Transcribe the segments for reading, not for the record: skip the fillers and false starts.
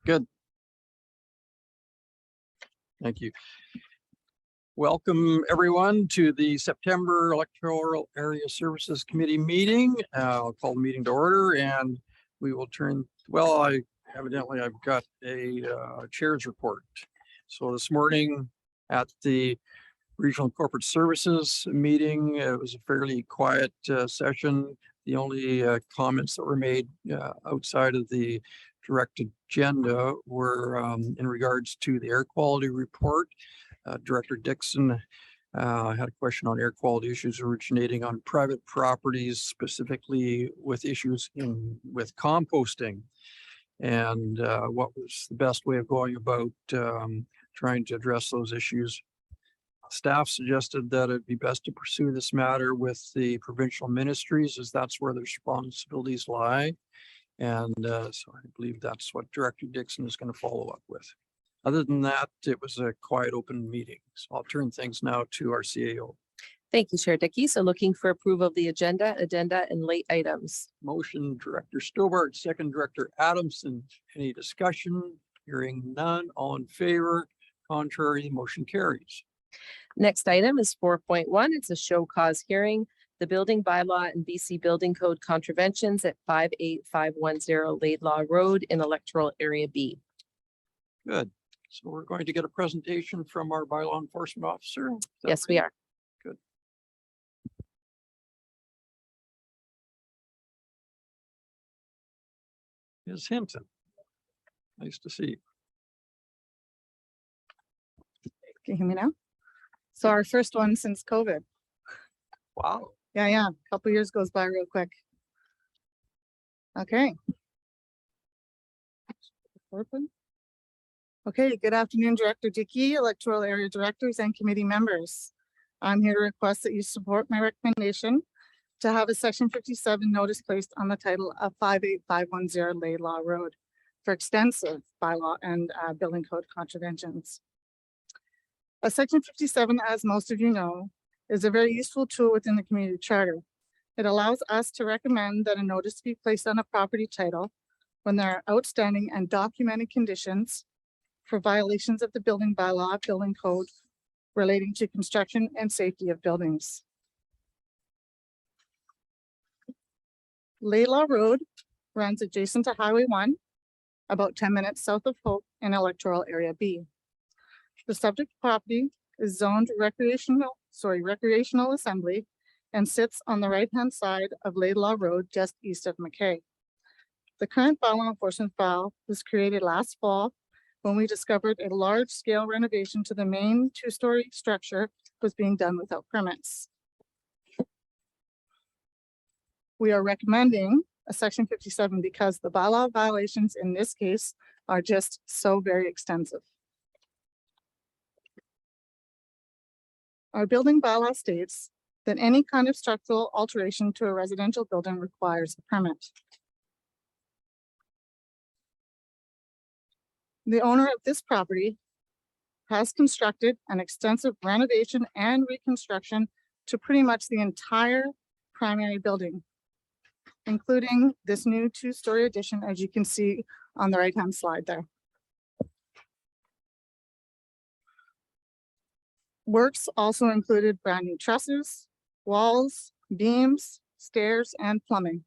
Good. Thank you. Welcome everyone to the September Electoral Area Services Committee meeting. I'll call the meeting to order and we will turn, well, I've got a chair's report. So this morning at the Regional Corporate Services meeting, it was a fairly quiet session. The only comments that were made outside of the direct agenda were in regards to the air quality report. Director Dixon had a question on air quality issues originating on private properties, specifically with issues with composting, and what was the best way of going about trying to address those issues. Staff suggested that it'd be best to pursue this matter with the provincial ministries, as that's where the responsibilities lie. And so I believe that's what Director Dixon is going to follow up with. Other than that, it was a quiet, open meeting. So I'll turn things now to our CAO. Thank you, Chair Dickey. So looking for approval of the agenda and late items. Motion, Director Stobart, second, Director Adamson. Any discussion? Hearing none. All in favor? Contrary, motion carries. Next item is 4.1. It's a show cause hearing. The building bylaw and BC Building Code contraventions at 58510 Laidlaw Road in Electoral Area B. Good. So we're going to get a presentation from our bylaw enforcement officer. Yes, we are. Good. Ms. Hinton, nice to see you. Can you hear me now? So our first one since COVID. Wow. Yeah. A couple years goes by real quick. Okay. Okay, good afternoon, Director Dickey, Electoral Area Directors, and committee members. I'm here to request that you support my recommendation to have a Section 57 notice placed on the title of 58510 Laidlaw Road for extensive bylaw and building code contraventions. A Section 57, as most of you know, is a very useful tool within the community charter. It allows us to recommend that a notice be placed on a property title when there are outstanding and documented conditions for violations of the building bylaw, building code relating to construction and safety of buildings. Laidlaw Road runs adjacent to Highway 1, about 10 minutes south of Hope in Electoral Area B. The subject property is zoned recreational assembly and sits on the right-hand side of Laidlaw Road, just east of McKay. The current bylaw enforcement file was created last fall when we discovered a large-scale renovation to the main two-story structure was being done without permits. We are recommending a Section 57 because the bylaw violations in this case are just so very extensive. Our building bylaw states that any kind of structural alteration to a residential building requires a permit. The owner of this property has constructed an extensive renovation and reconstruction to pretty much the entire primary building, including this new two-story addition, as you can see on the right-hand slide there. Works also included brand new trusses, walls, beams, stairs, and plumbing.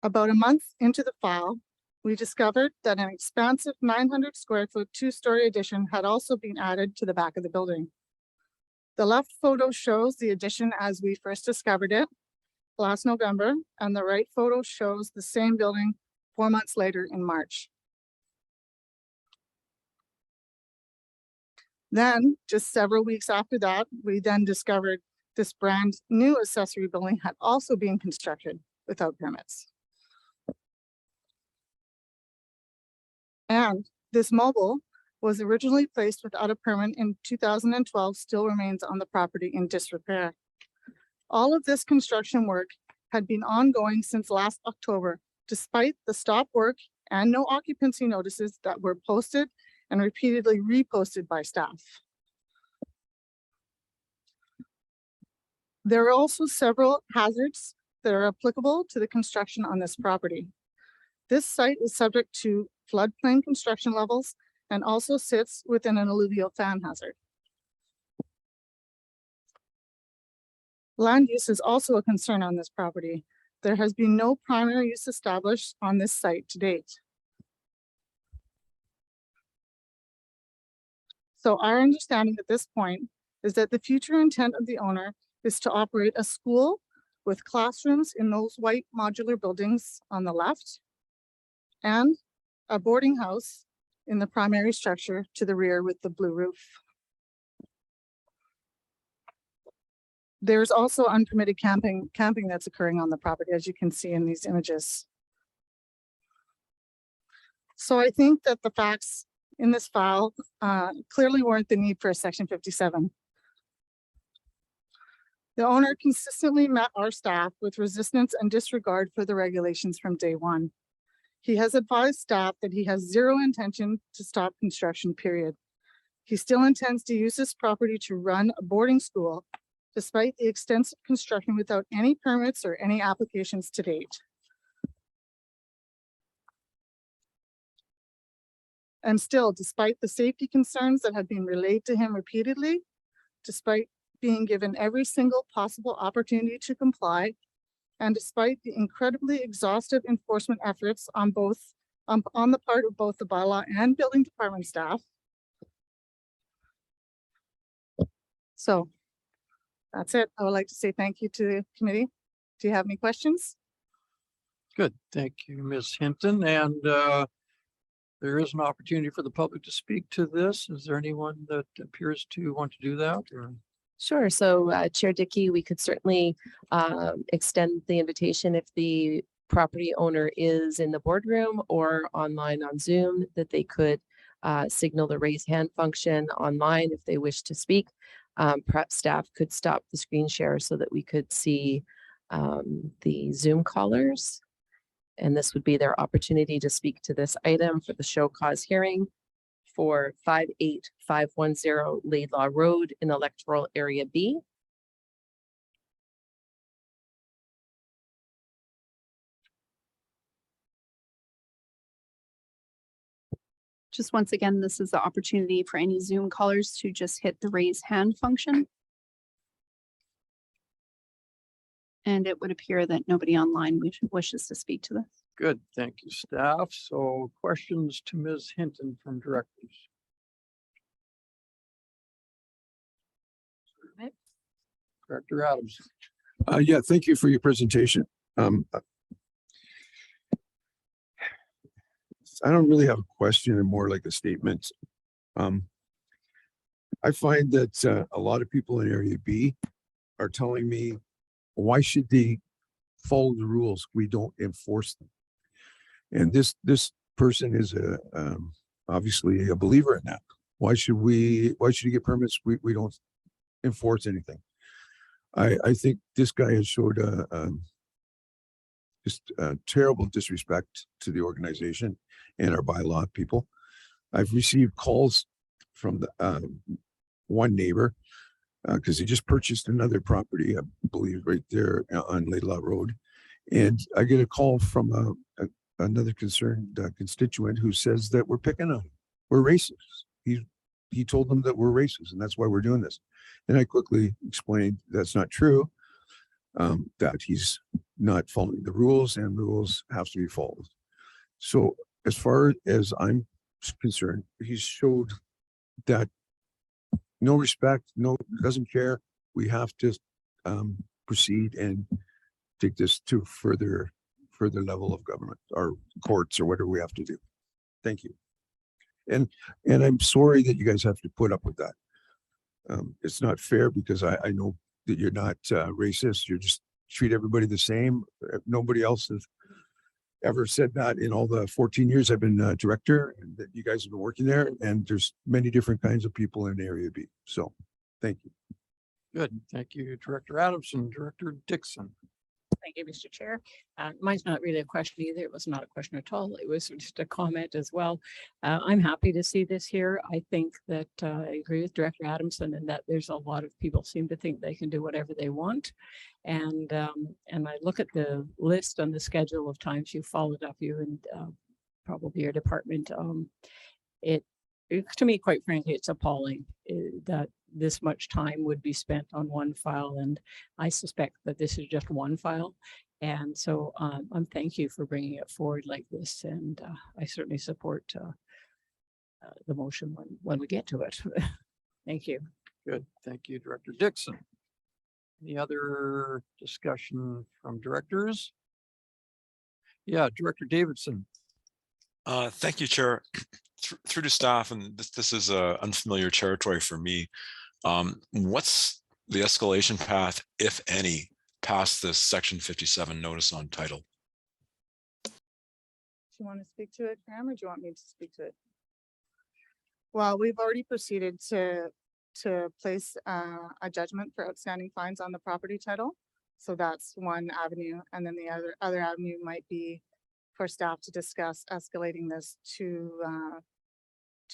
About a month into the file, we discovered that an expansive 900 square foot two-story addition had also been added to the back of the building. The left photo shows the addition as we first discovered it last November, and the right photo shows the same building 4 months later in March. Then, just several weeks after that, we then discovered this brand new accessory building had also been constructed without permits. And this mobile was originally placed without a permit in 2012, still remains on the property in disrepair. All of this construction work had been ongoing since last October, despite the stop work and no occupancy notices that were posted and repeatedly reposted by staff. There are also several hazards that are applicable to the construction on this property. This site is subject to floodplain construction levels and also sits within an alluvial fan hazard. Land use is also a concern on this property. There has been no primary use established on this site to date. So our understanding at this point is that the future intent of the owner is to operate a school with classrooms in those white modular buildings on the left and a boarding house in the primary structure to the rear with the blue roof. There's also unpermitted camping that's occurring on the property, as you can see in these images. So I think that the facts in this file clearly warrant the need for a Section 57. The owner consistently met our staff with resistance and disregard for the regulations from day one. He has advised staff that he has zero intention to stop construction, period. He still intends to use this property to run a boarding school despite the extensive construction without any permits or any applications to date. And still, despite the safety concerns that have been relayed to him repeatedly, despite being given every single possible opportunity to comply, and despite the incredibly exhaustive enforcement efforts on the part of both the bylaw and building department staff. So that's it. I would like to say thank you to the committee. Do you have any questions? Good. Thank you, Ms. Hinton. And there is an opportunity for the public to speak to this. Is there anyone that appears to want to do that? Or? Sure. So Chair Dickey, we could certainly extend the invitation if the property owner is in the boardroom or online on Zoom, that they could signal the raise hand function online if they wish to speak. Perhaps staff could stop the screen share so that we could see the Zoom callers. And this would be their opportunity to speak to this item for the show cause hearing for 58510 Laidlaw Road in Electoral Area B. Just once again, this is the opportunity for any Zoom callers to just hit the raise hand function. And it would appear that nobody online wishes to speak to this. Good. Thank you, staff. So questions to Ms. Hinton from directors. Director Adams. Yeah, thank you for your presentation. I don't really have a question and more like a statement. I find that a lot of people in Area B are telling me, why should they follow the rules? We don't enforce them. And this person is obviously a believer in that. Why should you get permits? We don't enforce anything. I think this guy has showed just a terrible disrespect to the organization and our bylaw people. I've received calls from the one neighbor because he just purchased another property, I believe, right there on Laidlaw Road, and I get a call from another concerned constituent who says that we're picking on him. We're racist. He told them that we're racist, and that's why we're doing this. And I quickly explained that's not true, that he's not following the rules, and rules have to be followed. So as far as I'm concerned, he's showed that no respect, doesn't care. We have to proceed and take this to further level of government or courts or whatever we have to do. Thank you. And I'm sorry that you guys have to put up with that. It's not fair because I know that you're not racist. You just treat everybody the same. Nobody else has ever said that in all the 14 years I've been director, and that you guys have been working there. And there's many different kinds of people in Area B. So thank you. Good. Thank you, Director Adams and Director Dixon. Thank you, Mr. Chair. Mine's not really a question either. It was not a question at all. It was just a comment as well. I'm happy to see this here. I think that I agree with Director Adamson in that there's a lot of people seem to think they can do whatever they want. And I look at the list on the schedule of times you followed up, you and probably your department. To me, quite frankly, it's appalling that this much time would be spent on one file. And I suspect that this is just one file. And so I'm thank you for bringing it forward like this. And I certainly support the motion when we get to it. Thank you. Good. Thank you, Director Dixon. Any other discussion from directors? Yeah, Director Davidson. Thank you, Chair. Through to staff, and this is unfamiliar territory for me. What's the escalation path, if any, past this Section 57 notice on title? Do you want to speak to it, Graham, or do you want me to speak to it? Well, we've already proceeded to place a judgment for outstanding fines on the property title. So that's one avenue. And then the other avenue might be for staff to discuss escalating this to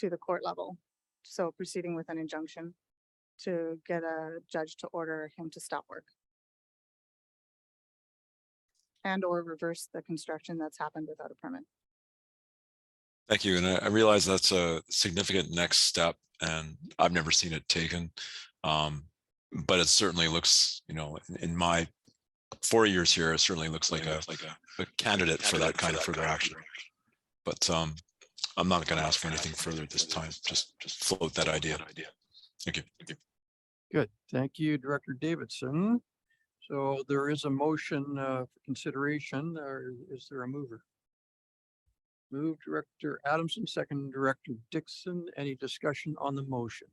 the court level. So proceeding with an injunction to get a judge to order him to stop work. And or reverse the construction that's happened without a permit. Thank you. And I realize that's a significant next step, and I've never seen it taken. But it certainly looks, in my 4 years here, it certainly looks like a candidate for that kind of further action. But I'm not going to ask for anything further at this time. Just float that idea. Thank you. Good. Thank you, Director Davidson. So there is a motion for consideration. Is there a mover? Move Director Adamson, second Director Dixon. Any discussion on the motion?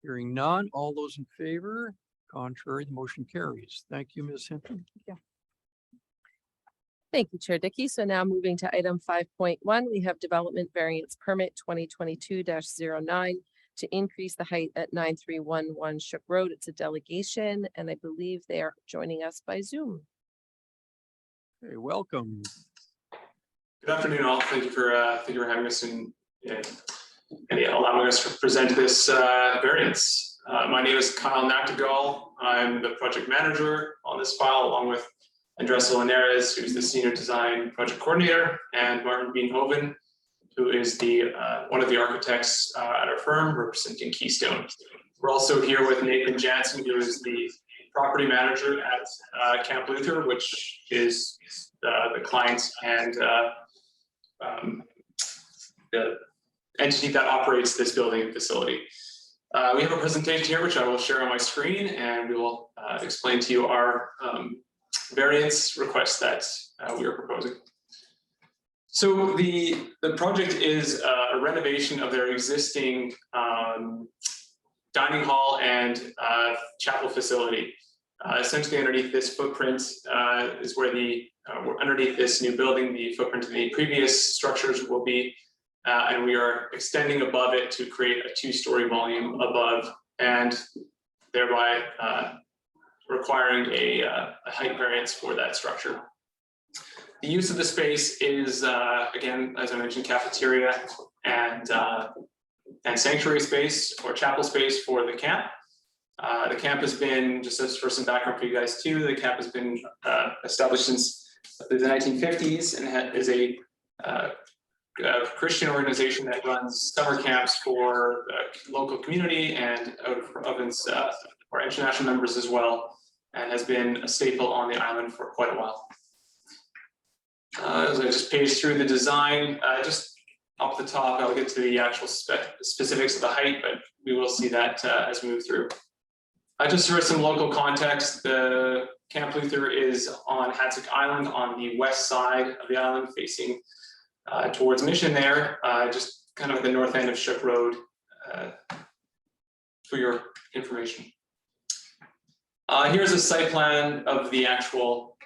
Hearing none. All those in favor? Contrary, the motion carries. Thank you, Ms. Hinton. Yeah. Thank you, Chair Dickey. So now moving to item 5.1, we have development variance permit 2022-09 to increase the height at 9311 Shook Road. It's a delegation, and I believe they are joining us by Zoom. Okay, welcome. Good afternoon, all. Thank you for having us and allowing us to present this variance. My name is Kyle Nachtigal. I'm the project manager on this file, along with Andres Linares, who's the senior design project coordinator, and Martin Beanhoven, who is the one of the architects at our firm representing Keystone. We're also here with Nathan Jansen, who is the property manager at Camp Luther, which is the client and the entity that operates this building and facility. We have a presentation here, which I will share on my screen, and we will explain to you our variance request that we are proposing. So the project is a renovation of their existing dining hall and chapel facility. Essentially underneath this footprint is where underneath this new building, the footprint of the previous structures will be, and we are extending above it to create a 2-story volume above, and thereby requiring a height variance for that structure. The use of the space is, again, as I mentioned, cafeteria and sanctuary space or chapel space for the camp. The camp has been, just as for some background for you guys too, the camp has been established since the 1950s and is a Christian organization that runs summer camps for the local community and out of province or international members as well, and has been a staple on the island for quite a while. As I just page through the design, just off the top, I'll get to the actual specifics of the height, but we will see that as we move through. Just for some local context, the Camp Luther is on Hatzick Island on the west side of the island, facing towards Mission there, just kind of at the north end of Shook Road, for your information. Here's a site plan of the actual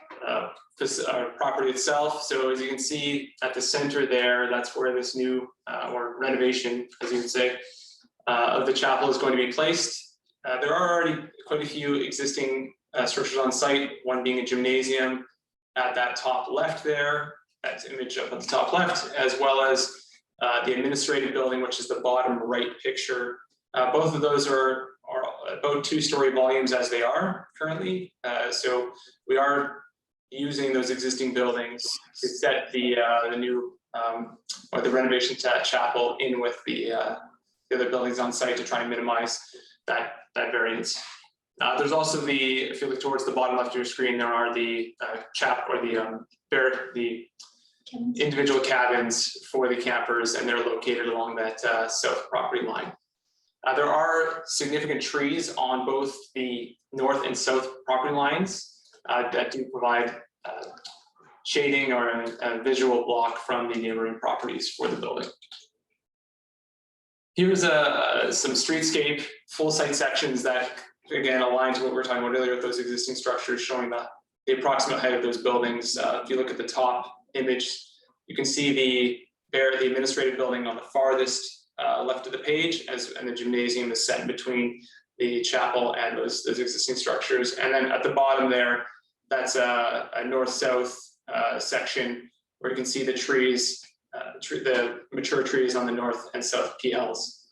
property itself. So as you can see at the center there, that's where this new or renovation, as you would say, of the chapel is going to be placed. There are already quite a few existing structures on site, one being a gymnasium at that top left there, that image up at the top left, as well as the administrative building, which is the bottom right picture. Both of those are about 2-story volumes as they are currently. So we are using those existing buildings to set the new or the renovation chapel in with the other buildings on site to try and minimize that variance. There's also if you look towards the bottom left of your screen, there are the the individual cabins for the campers, and they're located along that south property line. There are significant trees on both the north and south property lines that do provide shading or a visual block from the neighboring properties for the building. Here's some streetscape full site sections that again align to what we were talking about earlier with those existing structures, showing the approximate height of those buildings. If you look at the top image, you can see the administrative building on the farthest left of the page, and the gymnasium is set in between the chapel and those existing structures. And then at the bottom there, that's a north-south section where you can see the trees, the mature trees on the north and south PLs.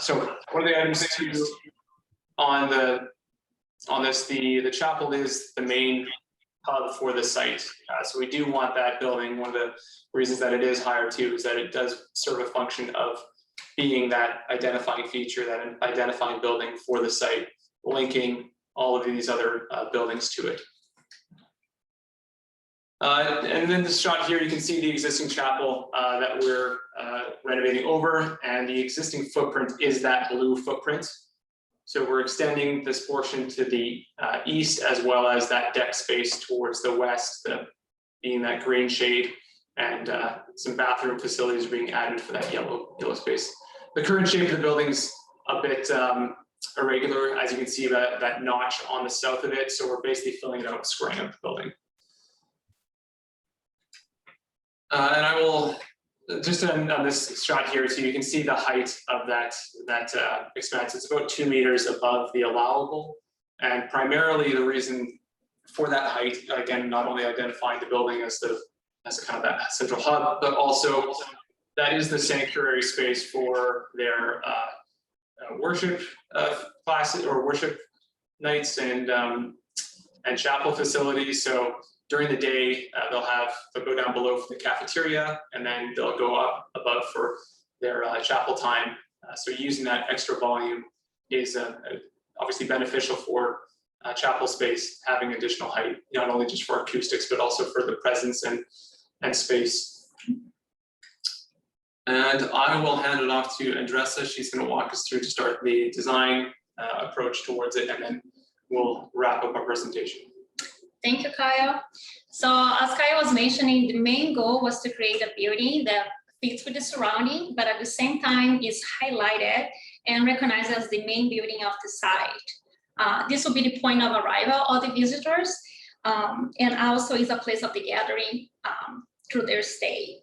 So one of the items on this, the chapel is the main hub for the site. So we do want that building. One of the reasons that it is higher too is that it does serve a function of being that identifying feature, that identifying building for the site, linking all of these other buildings to it. And then this shot here, you can see the existing chapel that we're renovating over, and the existing footprint is that blue footprint. So we're extending this portion to the east, as well as that deck space towards the west, being that green shade, and some bathroom facilities being added for that yellow space. The current shape of the building's a bit irregular, as you can see that notch on the south of it. So we're basically filling it out, squaring up the building. And I will just on this shot here, so you can see the height of that expanse. It's about 2 meters above the allowable, and primarily the reason for that height, again, not only identifying the building as kind of that central hub, but also that is the sanctuary space for their worship classes or worship nights and chapel facilities. So during the day, they'll go down below for the cafeteria, and then they'll go up above for their chapel time. So using that extra volume is obviously beneficial for chapel space, having additional height, not only just for acoustics, but also for the presence and space. And I will hand it off to Andressa. She's going to walk us through to start the design approach towards it, and then we'll wrap up our presentation. Thank you, Kyle. So as Kyle was mentioning, the main goal was to create a building that fits with the surrounding, but at the same time is highlighted and recognized as the main building of the site. This will be the point of arrival of the visitors, and also is a place of the gathering through their stay.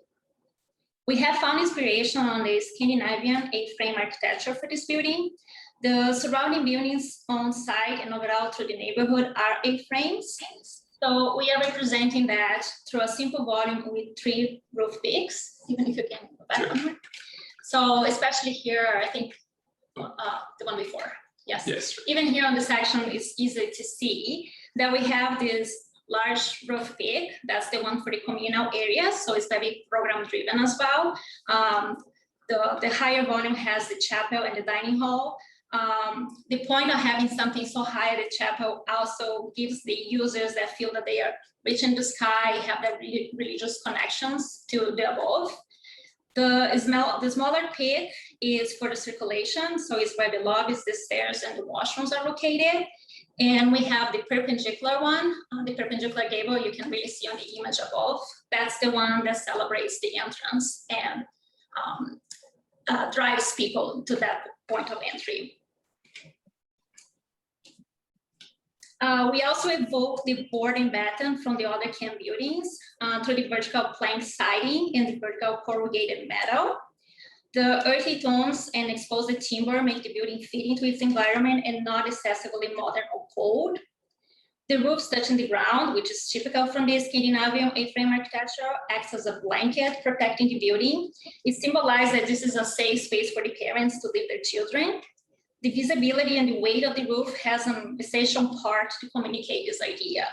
We have found inspiration on the Scandinavian 8-frame architecture for this building. The surrounding buildings on site and overall through the neighborhood are 8-frames. So we are representing that through a simple volume with 3 roof peaks, even if you can go back on it. So especially here, I think the one before, yes. Even here on the section, it's easy to see that we have this large roof peak. That's the one for the communal areas. So it's very program driven as well. The higher volume has the chapel and the dining hall. The point of having something so high at the chapel also gives the users that feel that they are reaching the sky, have that religious connections to the above. The smaller peak is for the circulation, so it's where the lobbies, the stairs, and the washrooms are located. And we have the perpendicular one, the perpendicular gable you can really see on the image above. That's the one that celebrates the entrance and drives people to that point of entry. We also evoke the board and batten from the other camp buildings through the vertical plank siding and the vertical corrugated metal. The earthy tones and exposed timber make the building fit into its environment and not excessively modern or cold. The roofs touching the ground, which is typical from the Scandinavian A-frame architecture, acts as a blanket protecting the building. It symbolizes that this is a safe space for the parents to leave their children. The visibility and the weight of the roof has an essential part to communicate this idea.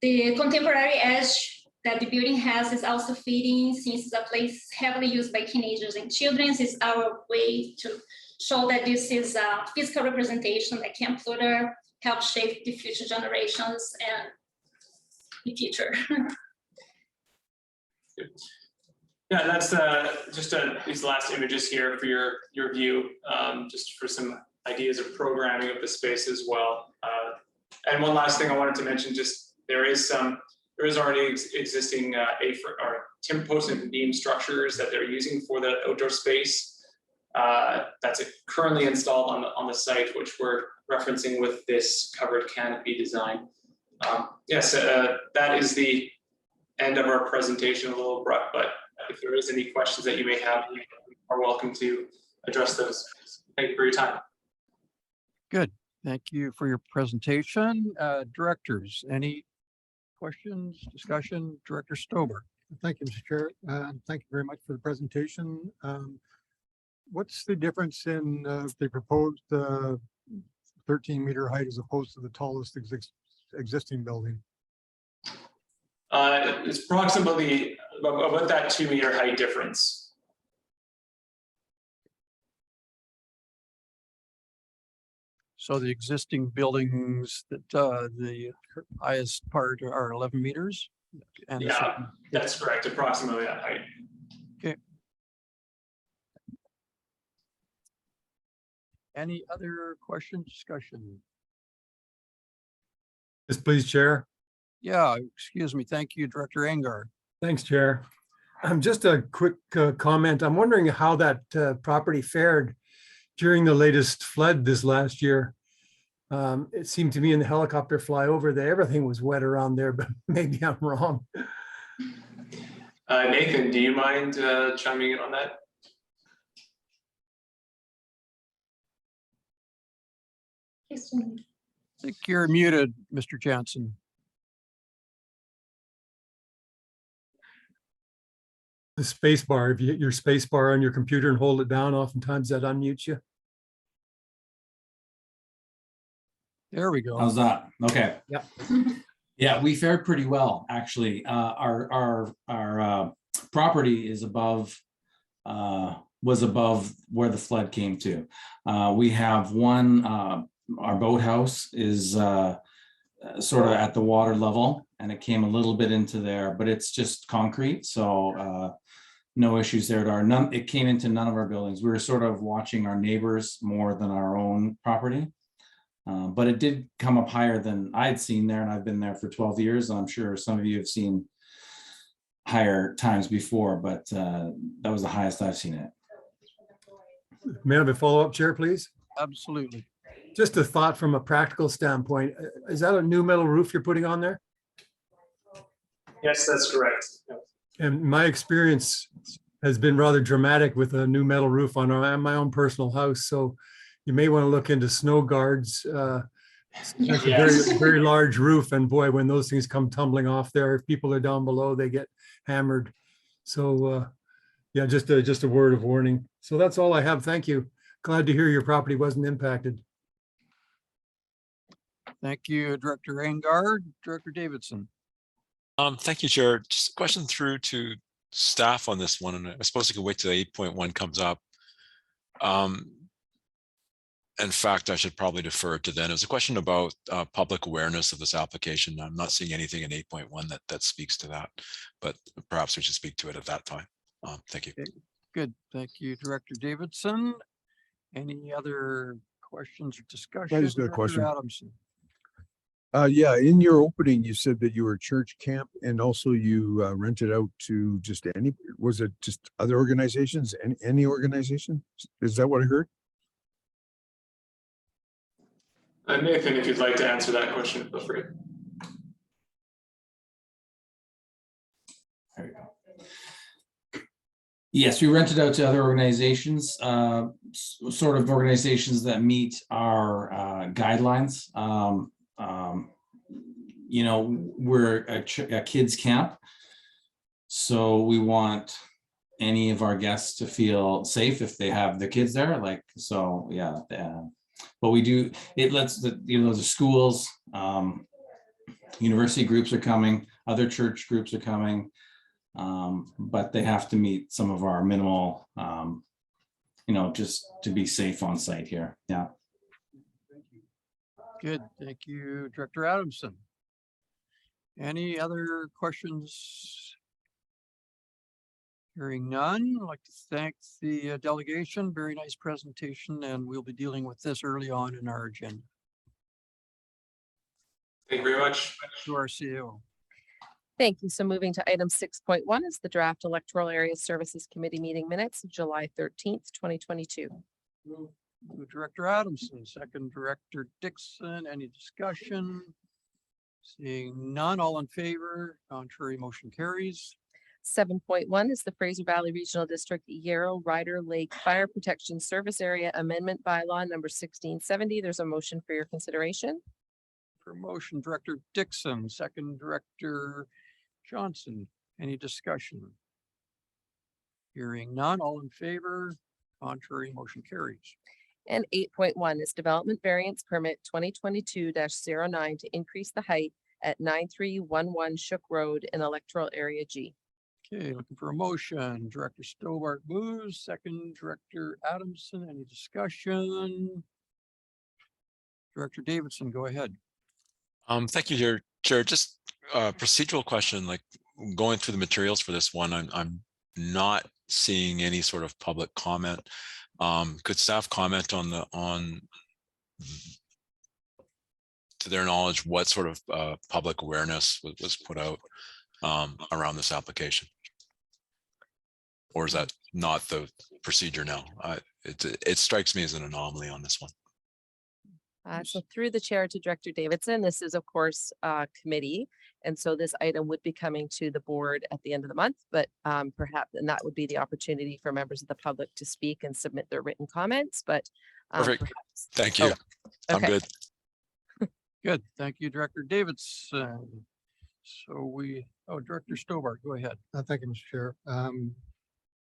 The contemporary edge that the building has is also fitting, since it's a place heavily used by teenagers and children. It's our way to show that this is a physical representation that can further help shape the future generations and the future. Yeah, that's just these last images here for your view, just for some ideas of programming of the space as well. And one last thing I wanted to mention, just there is already existing timber post and beam structures that they're using for the outdoor space. That's currently installed on the site, which we're referencing with this covered canopy design. Yes, that is the end of our presentation, a little abrupt, but if there is any questions that you may have, you are welcome to address those. Thank you for your time. Good. Thank you for your presentation. Directors, any questions, discussion? Director Stober. Thank you, Mr. Chair. Thank you very much for the presentation. What's the difference in the proposed 13-meter height as opposed to the tallest existing building? It's approximately about that 2-meter height difference. So the existing buildings that the highest part are 11 meters? And Yeah, that's correct, approximately that height. Okay. Any other questions, discussion? Yes, please, Chair. Yeah, excuse me. Thank you, Director Angar. Thanks, Chair. Just a quick comment. I'm wondering how that property fared during the latest flood this last year. It seemed to me in the helicopter flyover that everything was wet around there, but maybe I'm wrong. Nathan, do you mind chiming in on that? I think you're muted, Mr. Jansen. The space bar, if you hit your space bar on your computer and hold it down, oftentimes that unmutes you. There we go. How's that? Okay. Yep. Yeah, we fared pretty well, actually. Our property is above, was above where the flood came to. We have one, our boathouse is sort of at the water level, and it came a little bit into there, but it's just concrete, so no issues there. It came into none of our buildings. We were sort of watching our neighbors more than our own property. But it did come up higher than I'd seen there, and I've been there for 12 years. And I'm sure some of you have seen higher times before, but that was the highest I've seen it. May I have a follow-up, Chair, please? Absolutely. Just a thought from a practical standpoint. Is that a new metal roof you're putting on there? Yes, that's correct. And my experience has been rather dramatic with a new metal roof on my own personal house. So you may want to look into snow guards. It's a very, very large roof. And boy, when those things come tumbling off there, if people are down below, they get hammered. So yeah, just a word of warning. So that's all I have. Thank you. Glad to hear your property wasn't impacted. Thank you, Director Angar. Director Davidson. Thank you, Chair. Just a question through to staff on this one, and I suppose you can wait till 8.1 comes up. In fact, I should probably defer to then. It was a question about public awareness of this application. I'm not seeing anything in 8.1 that speaks to that, but perhaps we should speak to it at that time. Thank you. Okay, good. Thank you, Director Davidson. Any other questions or discussion? I just got a Director question. Adamson. Yeah, in your opening, you said that you were a church camp and also you rented out to just was it just other organizations? Any organization? Is that what I heard? Nathan, if you'd like to answer that question, feel free. There you go. Yes, we rent it out to other organizations, sort of organizations that meet our guidelines. You know, we're a kids camp. So we want any of our guests to feel safe if they have their kids there, like, so, yeah. But we do, it lets the, you know, the schools, university groups are coming, other church groups are coming. But they have to meet some of our minimal, you know, just to be safe on site here. Yeah. Good, thank you, Director Adamson. Any other questions? Hearing none, I'd like to thank the delegation. Very nice presentation, and we'll be dealing with this early on in our agenda. Thank you very much. To our CEO. Thank you. So moving to item 6.1 is the draft Electoral Area Services Committee meeting minutes of July 13th, 2022. Move Director Adamson, second Director Dixon. Any discussion? Seeing none, all in favor, contrary, motion carries. 7.1 is the Fraser Valley Regional District Yarrow Ryder Lake Fire Protection Service Area Amendment Bylaw number 1670. There's a motion for your consideration. For motion, Director Dixon, second Director Johnson. Any discussion? Hearing none, all in favor, contrary, motion carries. And 8.1 is Development Variance Permit 2022-09 to increase the height at 9311 Shook Road in Electoral Area G. Okay, looking for a motion. Director Stobart moves, second Director Adamson. Any discussion? Director Davidson, go ahead. Thank you, Chair. Just a procedural question, like going through the materials for this one, I'm not seeing any sort of public comment. Could staff comment on to their knowledge, what sort of public awareness was put out around this application? Or is that not the procedure now? It strikes me as an anomaly on this one. So through the chair to Director Davidson, this is of course a committee. And so this item would be coming to the board at the end of the month, but perhaps, and that would be the opportunity for members of the public to speak and submit their written comments, but Perfect. perhaps. Thank you. I'm okay. good. Good. Thank you, Director Davidson. So Director Stobart, go ahead. Thank you, Mr. Chair.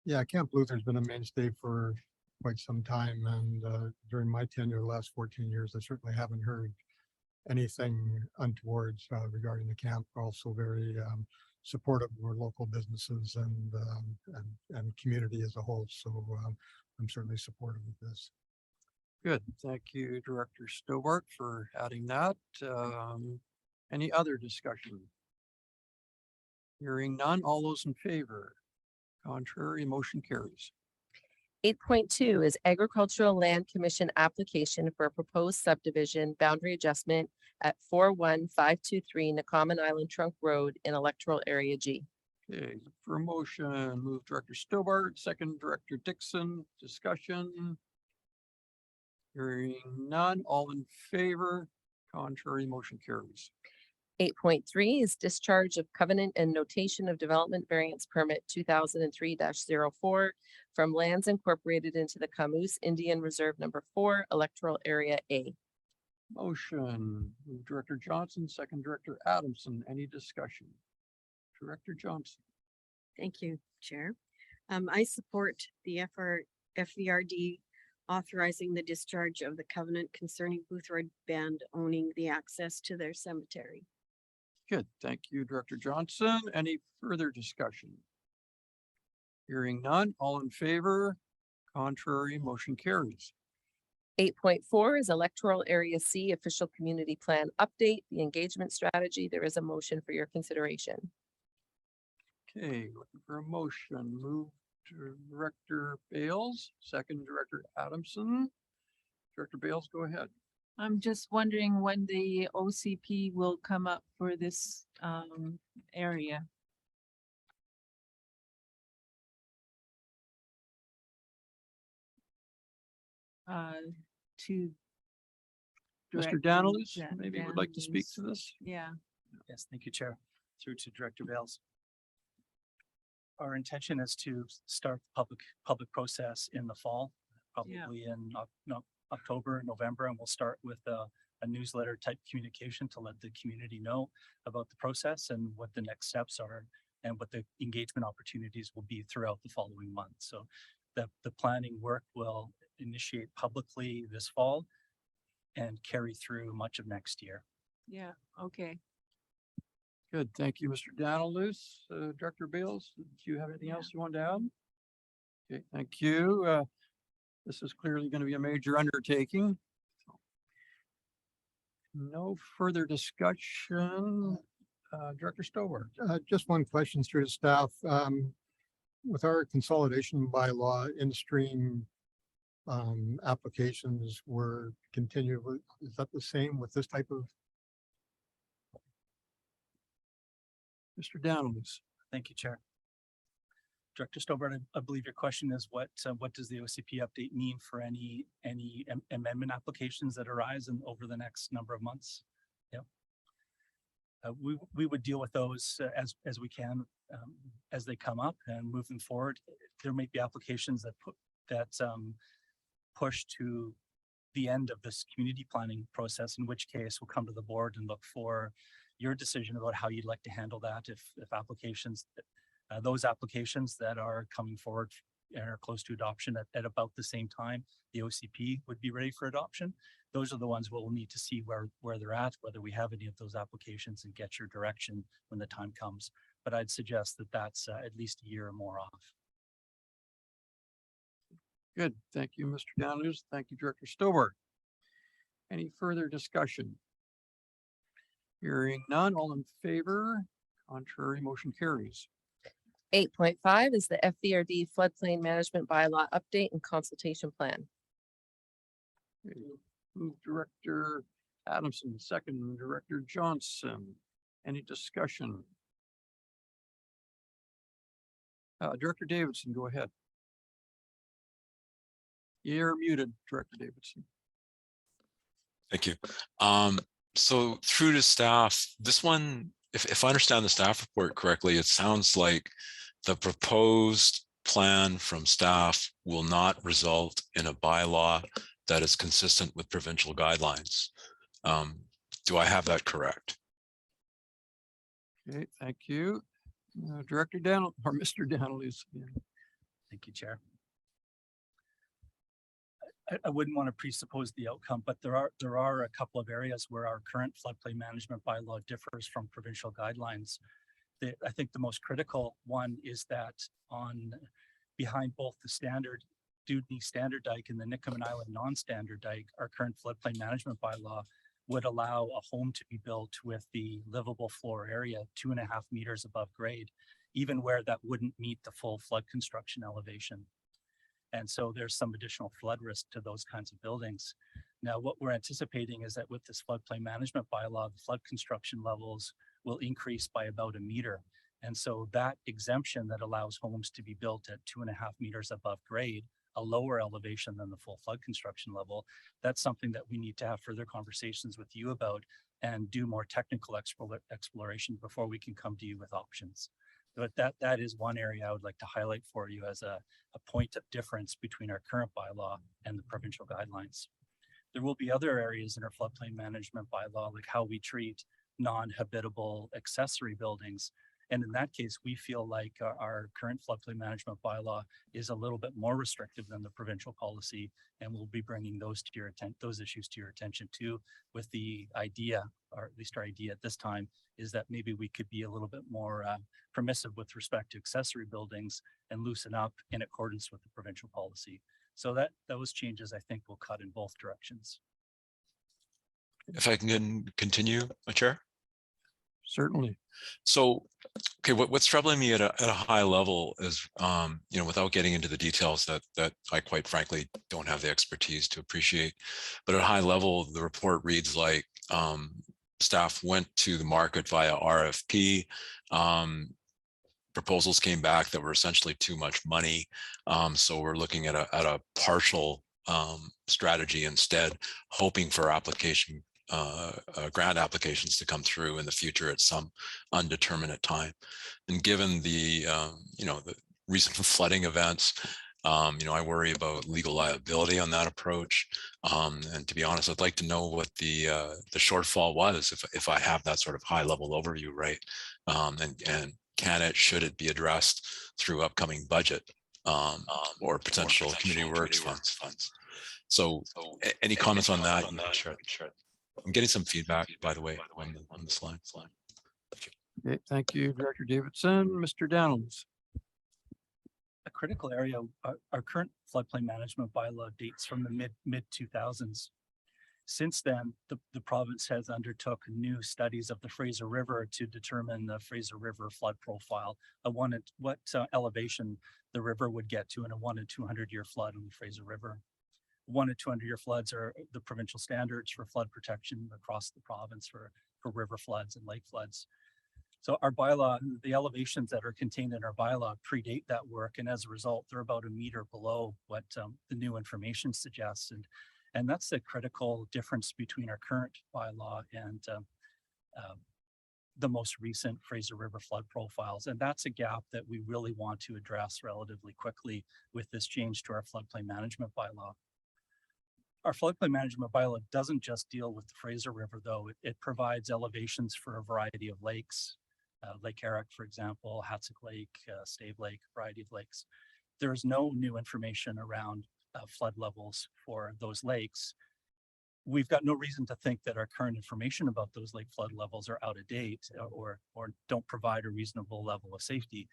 Yeah, Camp Luther's been a mainstay for quite some time, and during my tenure, the last 14 years, I certainly haven't heard anything untoward regarding the camp. Also very supportive of our local businesses and community as a whole. So I'm certainly supportive of this. Good. Thank you, Director Stobart, for adding that. Any other discussion? Hearing none, all those in favor? Contrary, motion carries. 8.2 is Agricultural Land Commission application for a proposed subdivision boundary adjustment at 41523 Nacomin Island Trunk Road in Electoral Area G. Okay, for a motion, move Director Stobart, second Director Dixon. Discussion. Hearing none, all in favor? Contrary, motion carries. 8.3 is discharge of covenant and notation of development variance permit 2003-04 from Lands Incorporated into the Camus Indian Reserve number 4, Electoral Area A. Motion, move Director Johnson, second Director Adamson. Any discussion? Director Johnson. Thank you, Chair. I support the FVRD authorizing the discharge of the covenant concerning Boothroyd Band owning the access to their cemetery. Good. Thank you, Director Johnson. Any further discussion? Hearing none, all in favor? Contrary, motion carries. 8.4 is Electoral Area C Official Community Plan Update, the engagement strategy. There is a motion for your consideration. Okay, looking for a motion. Move to Director Bales, second Director Adamson. Director Bales, go ahead. I'm just wondering when the OCP will come up for this area. To Mr. Daniels, maybe would like to speak to this. Yeah. Yes, thank you, Chair. Through to Director Bales. our intention is to start the public process in the fall, probably in October, November, and we'll start with a newsletter type communication to let the community know about the process and what the next steps are and what the engagement opportunities will be throughout the following month. So the planning work will initiate publicly this fall and carry through much of next year. Yeah, okay. Good, thank you, Mr. Danilus. Director Bales, do you have anything else you want to add? Okay, thank you. This is clearly going to be a major undertaking. No further discussion. Director Stover. Just one question through the staff. With our consolidation bylaw in-stream applications were continued. Is that the same with this type of? Mr. Danilus. Thank you, Chair. Director Stobart, I believe your question is what does the OCP update mean for any amendment applications that arise over the next number of months? Yeah. We would deal with those as we can as they come up and moving forward. There may be applications that push to the end of this community planning process, in which case we'll come to the board and look for your decision about how you'd like to handle that. If applications, those applications that are coming forward and are close to adoption at about the same time the OCP would be ready for adoption, those are the ones we'll need to see where they're at, whether we have any of those applications, and get your direction when the time comes. But I'd suggest that that's at least a year or more off. Good, thank you, Mr. Danilus. Thank you, Director Stobart. Any further discussion? Hearing none, all in favor? Contrary, motion carries. 8.5 is the FVRD floodplain management bylaw update and consultation plan. Okay, move Director Adamson, second Director Johnson. Any discussion? Director Davidson, go ahead. You're muted, Director Davidson. Thank you. So through to staff, this one, if I understand the staff report correctly, it sounds like the proposed plan from staff will not result in a bylaw that is consistent with provincial guidelines. Do I have that correct? Okay, thank you. Director Danil or Mr. Danilus. Thank you, Chair. I wouldn't want to presuppose the outcome, but there are a couple of areas where our current floodplain management bylaw differs from provincial guidelines. I think the most critical one is that behind both the standard Dudney standard dike and the Nikomen Island non-standard dike, our current floodplain management bylaw would allow a home to be built with the livable floor area 2.5 meters above grade, even where that wouldn't meet the full flood construction elevation. And so there's some additional flood risk to those kinds of buildings. Now, what we're anticipating is that with this floodplain management bylaw, the flood construction levels will increase by about 1 meter. And so that exemption that allows homes to be built at 2.5 meters above grade, a lower elevation than the full flood construction level, that's something that we need to have further conversations with you about and do more technical exploration before we can come to you with options. But that is one area I would like to highlight for you as a point of difference between our current bylaw and the provincial guidelines. There will be other areas in our floodplain management bylaw, like how we treat non-habitable accessory buildings. And in that case, we feel like our current floodplain management bylaw is a little bit more restrictive than the provincial policy, and we'll be bringing those to your those issues to your attention too, with the idea, or at least our idea at this time, is that maybe we could be a little bit more permissive with respect to accessory buildings and loosen up in accordance with the provincial policy. So that those changes, I think, will cut in both directions. If I can continue, Chair? Certainly. So, okay, what's troubling me at a high level is, without getting into the details that I quite frankly don't have the expertise to appreciate, but at a high level, the report reads like staff went to the market via RFP. Proposals came back that were essentially too much money. So we're looking at a partial strategy instead, hoping for application grant applications to come through in the future at some undetermined time. And given the, the recent flooding events, I worry about legal liability on that approach. And to be honest, I'd like to know what the shortfall was if I have that sort of high level overview, right? And should it be addressed through upcoming budget or potential community works funds? So any comments on that? I'm getting some feedback, by the way, on the slide. Okay, thank you, Director Davidson. Mr. Downs. A critical area, our current floodplain management bylaw dates from the mid 2000s. Since then, the province has undertook new studies of the Fraser River to determine the Fraser River flood profile, what elevation the river would get to in a 1 in 200 year flood on the Fraser River. 1 in 200 year floods are the provincial standards for flood protection across the province for river floods and lake floods. So our bylaw, the elevations that are contained in our bylaw predate that work, and as a result, they're about 1 meter below what the new information suggests. And that's the critical difference between our current bylaw and the most recent Fraser River flood profiles. And that's a gap that we really want to address relatively quickly with this change to our floodplain management bylaw. Our floodplain management bylaw doesn't just deal with the Fraser River, though. It provides elevations for a variety of lakes, Lake Eric, for example, Hatzick Lake, Stave Lake, a variety of lakes. There's no new information around flood levels for those lakes. We've got no reason to think that our current information about those lake flood levels are out of date or don't provide a reasonable level of safety.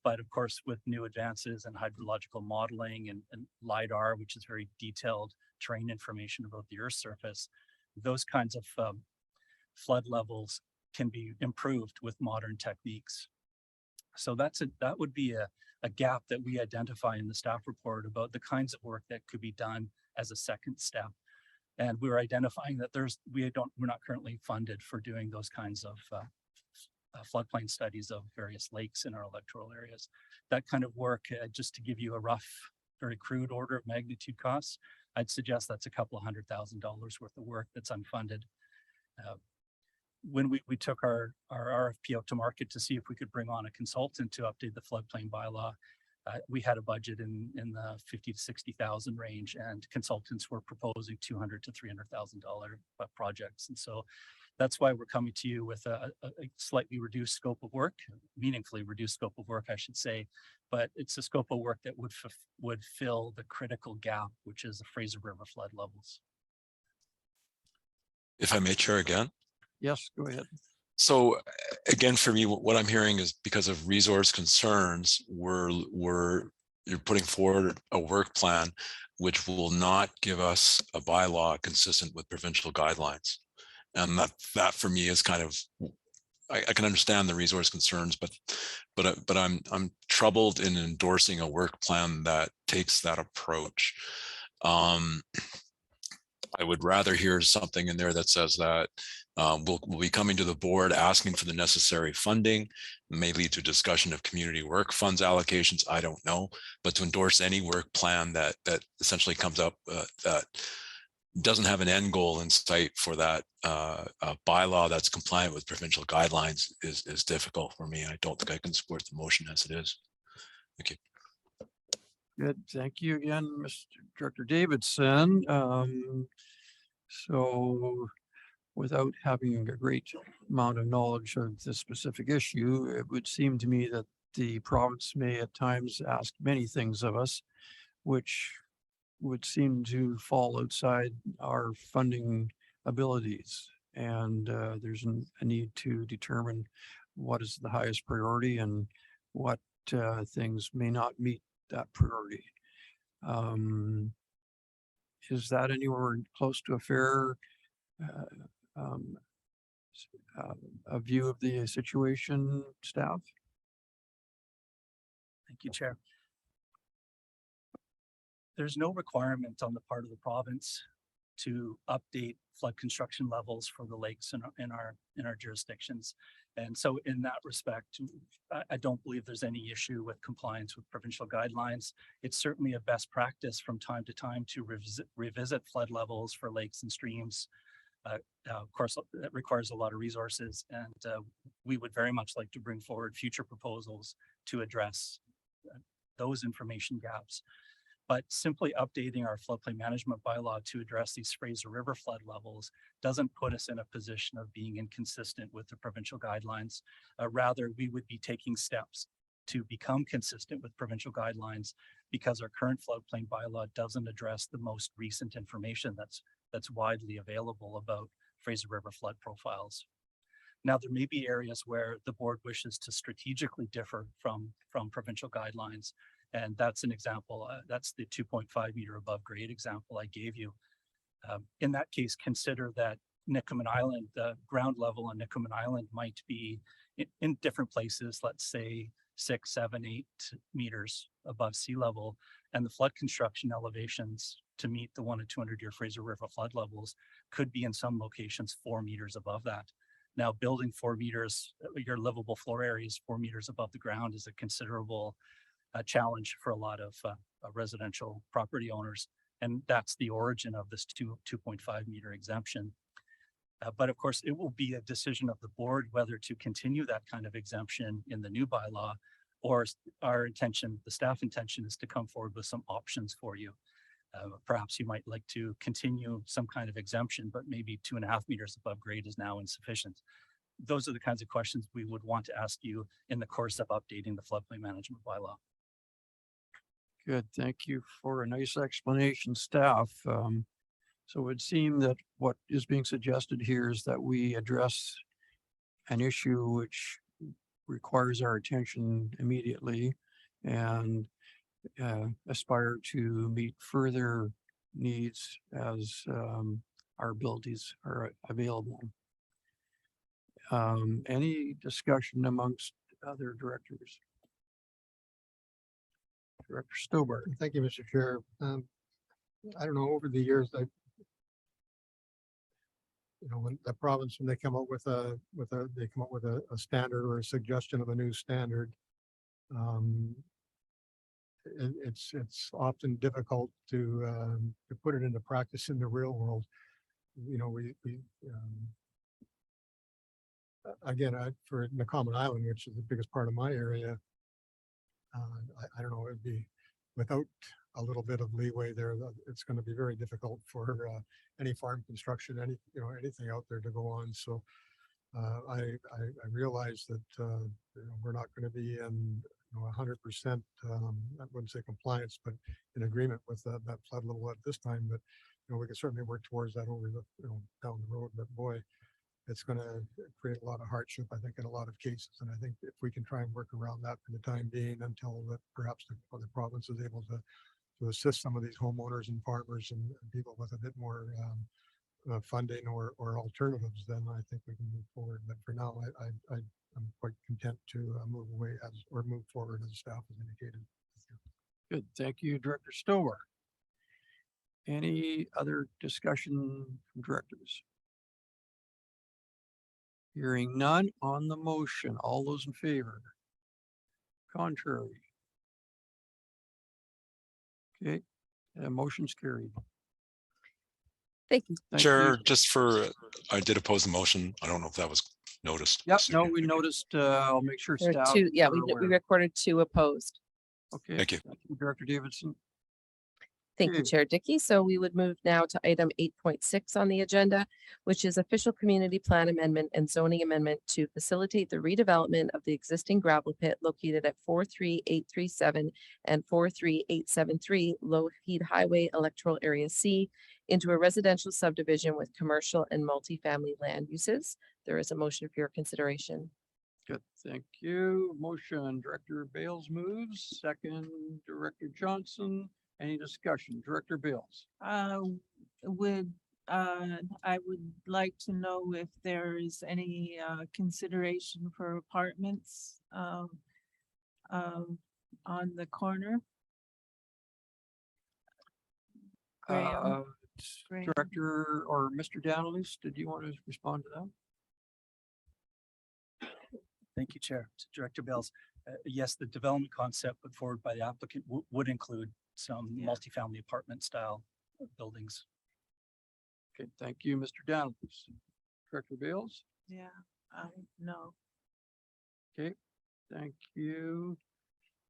But of course, with new advances in hydrological modeling and LIDAR, which is very detailed terrain information about the Earth's surface, those kinds of flood levels can be improved with modern techniques. So that would be a gap that we identify in the staff report about the kinds of work that could be done as a second step. And we're identifying that we're not currently funded for doing those kinds of floodplain studies of various lakes in our electoral areas. That kind of work, just to give you a rough, very crude order of magnitude costs, I'd suggest that's a couple of $100,000 worth of work that's unfunded. When we took our RFP out to market to see if we could bring on a consultant to update the floodplain bylaw, we had a budget in the $50,000 to $60,000 range, and consultants were proposing $200,000 to $300,000 projects. And so that's why we're coming to you with a slightly reduced scope of work, meaningfully reduced scope of work, I should say, but it's a scope of work that would fill the critical gap, which is the Fraser River flood levels. If I may, Chair, again. Yes, go ahead. So again, for me, what I'm hearing is because of resource concerns, you're putting forward a work plan which will not give us a bylaw consistent with provincial guidelines. And that for me is kind of, I can understand the resource concerns, but I'm troubled in endorsing a work plan that takes that approach. I would rather hear something in there that says that we'll be coming to the board asking for the necessary funding, may lead to discussion of community work funds allocations, I don't know, but to endorse any work plan that essentially comes up that doesn't have an end goal in sight for that bylaw that's compliant with provincial guidelines is difficult for me. I don't think I can support the motion as it is. Thank you. Good, thank you again, Mr. Director Davidson. So without having a great amount of knowledge of this specific issue, it would seem to me that the province may at times ask many things of us, which would seem to fall outside our funding abilities. And there's a need to determine what is the highest priority and what things may not meet that priority. Is that anywhere close to a fair a view of the situation, staff? Thank you, Chair. There's no requirement on the part of the province to update flood construction levels for the lakes in our jurisdictions. And so in that respect, I don't believe there's any issue with compliance with provincial guidelines. It's certainly a best practice from time to time to revisit flood levels for lakes and streams Of course, that requires a lot of resources, and we would very much like to bring forward future proposals to address those information gaps. But simply updating our floodplain management bylaw to address these Fraser River flood levels doesn't put us in a position of being inconsistent with the provincial guidelines. Rather, we would be taking steps to become consistent with provincial guidelines because our current floodplain bylaw doesn't address the most recent information that's widely available about Fraser River flood profiles. Now, there may be areas where the board wishes to strategically differ from provincial guidelines. And that's an example, that's the 2.5 meter above grade example I gave you. In that case, consider that Nikumen Island, the ground level on Nikumen Island might be in different places, let's say 6, 7, 8 meters above sea level, and the flood construction elevations to meet the 1 to 200 year Fraser River flood levels could be in some locations 4 meters above that. Now, building 4 meters, your livable floor area is 4 meters above the ground is a considerable challenge for a lot of residential property owners. And that's the origin of this 2.5 meter exemption. But of course, it will be a decision of the board whether to continue that kind of exemption in the new bylaw, or our intention, the staff intention, is to come forward with some options for you. Perhaps you might like to continue some kind of exemption, but maybe 2.5 meters above grade is now insufficient. Those are the kinds of questions we would want to ask you in the course of updating the floodplain management bylaw. Good, thank you for a nice explanation, staff. So it would seem that what is being suggested here is that we address an issue which requires our attention immediately and aspire to meet further needs as our abilities are available. Any discussion amongst other directors? Director Stobart. Thank you, Mr. Chair. I don't know, over the years, when the province, when they come up with a standard or a suggestion of a new standard, it's often difficult to put it into practice in the real world. Again, for Nikumen Island, which is the biggest part of my area, I don't know, it'd be without a little bit of leeway there, it's going to be very difficult for any farm construction, anything out there to go on. So I realize that we're not going to be in 100%, I wouldn't say compliance, but in agreement with that flood level at this time. But we can certainly work towards that over the down the road. But boy, it's going to create a lot of hardship, I think, in a lot of cases. And I think if we can try and work around that for the time being until perhaps the province is able to assist some of these homeowners and farmers and people with a bit more funding or alternatives, then I think we can move forward. But for now, I'm quite content to move forward as staff has indicated. Good, thank you, Director Stover. Any other discussion from directors? Hearing none on the motion. All those in favor? Contrary? Okay, motion's carried. Thank you. Thank Chair, you. I did oppose the motion. I don't know if that was noticed. Yep, no, we noticed. I'll make sure There are staff. two, yeah, are we aware. recorded 2 opposed. Okay. Thank you. Director Davidson. Thank you, Chair Dickey. So we would move now to item 8.6 on the agenda, which is official community plan amendment and zoning amendment to facilitate the redevelopment of the existing gravel pit located at 43837 and 43873 Lougheed Highway Electoral Area C into a residential subdivision with commercial and multifamily land uses. There is a motion for your consideration. Good, thank you. Motion, Director Bales moves, second, Director Johnson. Any discussion? Director Bales. I would like to know if there is any consideration for apartments on the corner. Graham. Director or Mr. Daniels, did you want to respond to that? Thank you, Chair. Director Bales. Yes, the development concept put forward by the applicant would include some multifamily apartment style buildings. Okay, thank you, Mr. Downs. Director Bales? Yeah, no. Okay, thank you.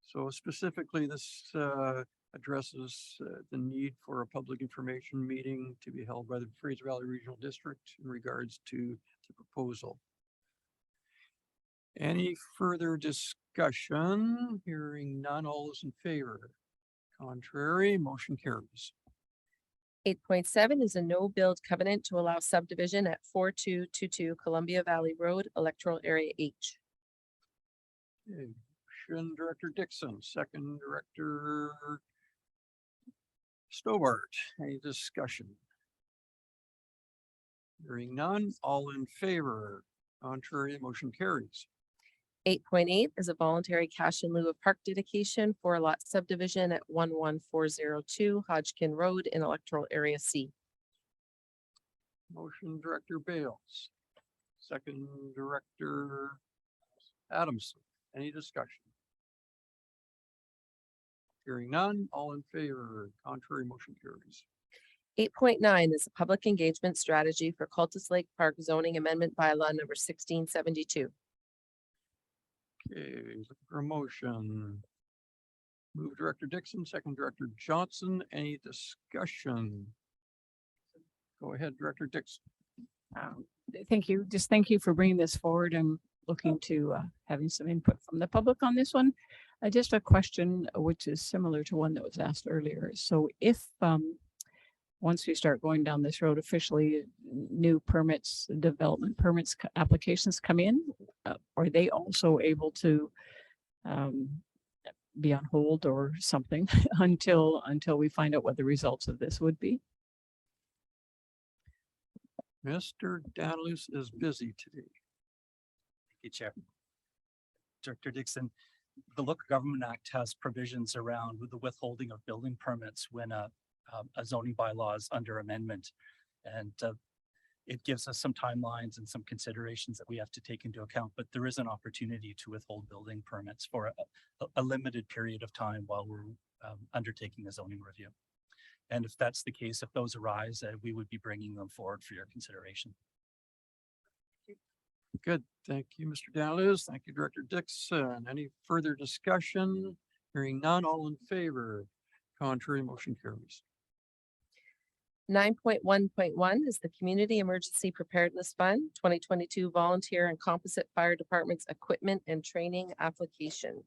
So specifically, this addresses the need for a public information meeting to be held by the Fraser Valley Regional District in regards to the proposal. Any further discussion? Hearing none, all those in favor? Contrary, motion carries. 8.7 is a no build covenant to allow subdivision at 4222 Columbia Valley Road, Electoral Area H. Okay, motion Director Dixon, second Director Stobart. Any discussion? Hearing none, all in favor? Contrary, motion carries. 8.8 is a voluntary cash in lieu of park dedication for a lot subdivision at 11402 Hodgkin Road in Electoral Area C. Motion Director Bales, second Director Adamson. Any discussion? Hearing none, all in favor? Contrary, motion carries. 8.9 is a public engagement strategy for Cultus Lake Park zoning amendment bylaw number 1672. Okay, looking for a motion. Move Director Dixon, second Director Johnson. Any discussion? Go ahead, Director Dixon. Thank you. Just thank you for bringing this forward. I'm looking to having some input from the public on this one. Just a question which is similar to one that was asked earlier. So if once we start going down this road officially, new permits, development permits, applications come in, are they also able to be on hold or something until we find out what the results of this would be? Mr. Danilus is busy today. Thank you, Chair. Director Dixon, the Local Government Act has provisions around the withholding of building permits when a zoning bylaw is under amendment. And it gives us some timelines and some considerations that we have to take into account, but there is an opportunity to withhold building permits for a limited period of time while we're undertaking a zoning review. And if that's the case, if those arise, we would be bringing them forward for your consideration. Good. Thank you, Mr. Danilus. Thank you, Director Dixon. Any further discussion? Hearing none, all in favor? Contrary, motion carries. 9.1.1 is the Community Emergency Preparedness Fund 2022 Volunteer and Composite Fire Department's Equipment and Training Application.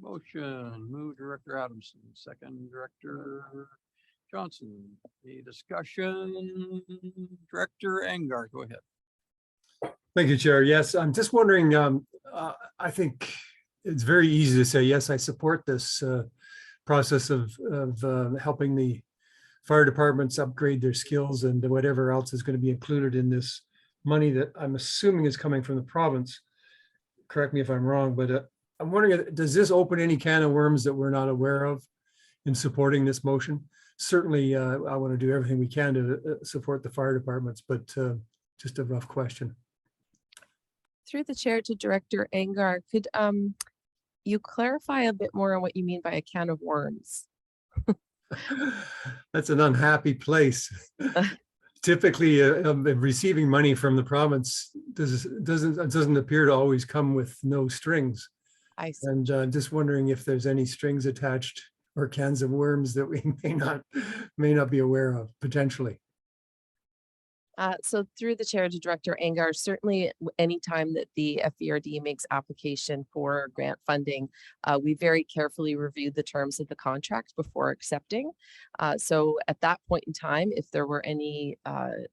Motion, move Director Adamson, second Director Johnson. Any discussion? Director Engar, go ahead. Thank you, Chair. Yes, I'm just wondering, I think it's very easy to say, yes, I support this process of helping the fire departments upgrade their skills and whatever else is going to be included in this money that I'm assuming is coming from the province. Correct me if I'm wrong, but I'm wondering, does this open any can of worms that we're not aware of in supporting this motion? Certainly, I want to do everything we can to support the fire departments, but just a rough question. Through the chair to Director Engar, could you clarify a bit more on what you mean by a can of worms? That's an unhappy place. Typically, receiving money from the province doesn't appear to always come with no strings. I see. And just wondering if there's any strings attached or cans of worms that we may not be aware of potentially. So through the chair to Director Engar, certainly anytime that the FVRD makes application for grant funding, we very carefully reviewed the terms of the contract before accepting. So at that point in time, if there were any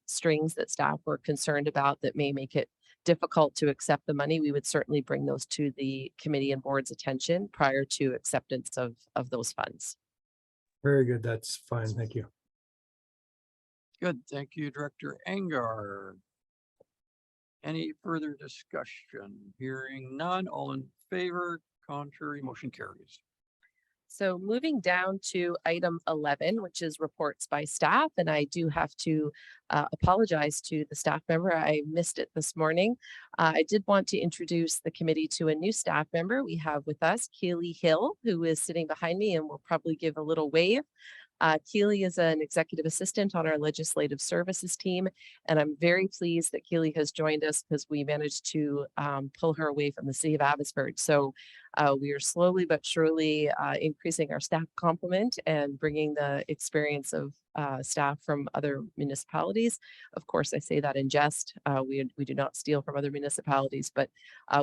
strings that staff were concerned about that may make it difficult to accept the money, we would certainly bring those to the committee and board's attention prior to acceptance of those funds. Very good. That's fine. Thank you. Good. Thank you, Director Engar. Any further discussion? Hearing none, all in favor, contrary, motion carries. So moving down to item 11, which is reports by staff, and I do have to apologize to the staff member. I missed it this morning. I did want to introduce the committee to a new staff member. We have with us Keely Hill, who is sitting behind me and will probably give a little wave. Keely is an executive assistant on our legislative services team, and I'm very pleased that Keely has joined us because we managed to pull her away from the city of Abbotsford. So we are slowly but surely increasing our staff complement and bringing the experience of staff from other municipalities. Of course, I say that in jest. We do not steal from other municipalities, but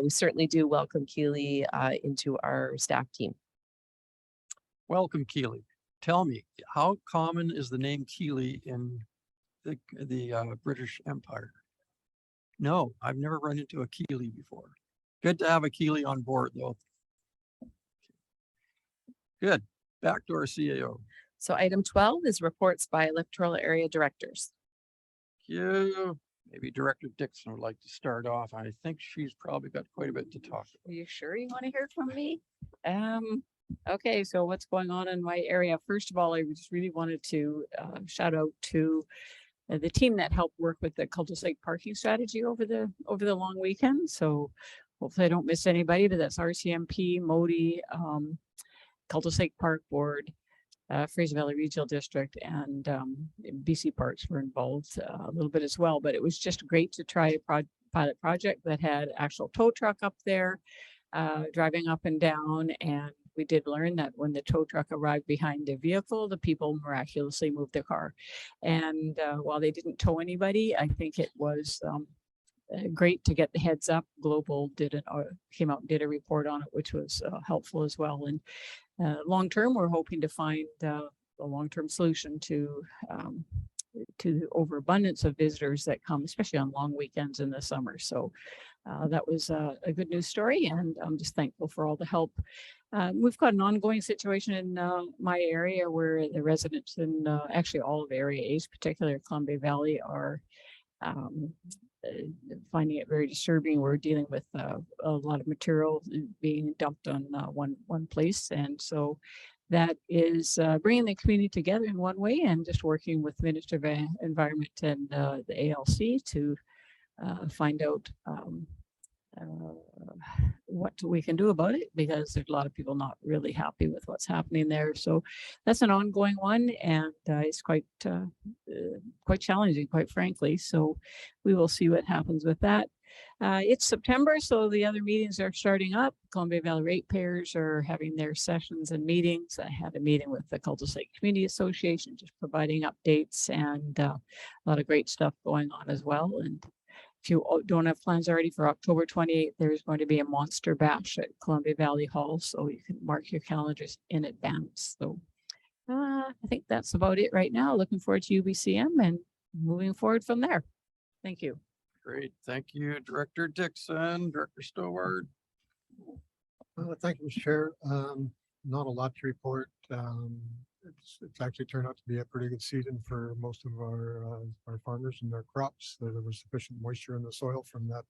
we certainly do welcome Keely into our staff team. Welcome, Keely. Tell me, how common is the name Keely in the British Empire? No, I've never run into a Keely before. Good to have a Keely on board, though. Good. Back to our CAO. So item 12 is reports by electoral area directors. You, maybe Director Dixon would like to start off. I think she's probably got quite a bit to talk Are you sure you want to hear from me? Okay, so what's going on in my area? First of all, I just really wanted to shout out to the team that helped work with the Cultus Lake parking strategy over the long weekend. So hopefully I don't miss anybody, but that's RCMP, Modi, Cultus Lake Park Board, Fraser Valley Regional District, and BC Parks were involved a little bit as well. But it was just great to try a pilot project that had actual tow truck up there, driving up and down. And we did learn that when the tow truck arrived behind the vehicle, the people miraculously moved their car. And while they didn't tow anybody, I think it was great to get the heads up. Global came out and did a report on it, which was helpful as well. And long term, we're hoping to find a long-term solution to the overabundance of visitors that come, especially on long weekends in the summer. So that was a good news story, and I'm just thankful for all the help. We've got an ongoing situation in my area where the residents in actually all of Area A's, particularly Columbia Valley, are finding it very disturbing. We're dealing with a lot of material being dumped on one place, and so that is bringing the community together in one way, and just working with Minister of Environment and the ALC to find out what we can do about it, because there's a lot of people not really happy with what's happening there. So that's an ongoing one, and it's quite challenging, quite frankly. So we will see what happens with that. It's September, so the other meetings are starting up. Columbia Valley ratepayers are having their sessions and meetings. I had a meeting with the Cultus Lake Community Association, just providing updates, and a lot of great stuff going on as well. And if you don't have plans already for October 28th, there's going to be a monster bash at Columbia Valley Hall, so you can mark your calendars in advance. So I think that's about it right now. Looking forward to UBCM and moving forward from there. Thank you. Great. Thank you, Director Dixon. Director Stoward. Thank you, Mr. Chair. Not a lot to report. It's actually turned out to be a pretty good season for most of our farmers and their crops. There was sufficient moisture in the soil from that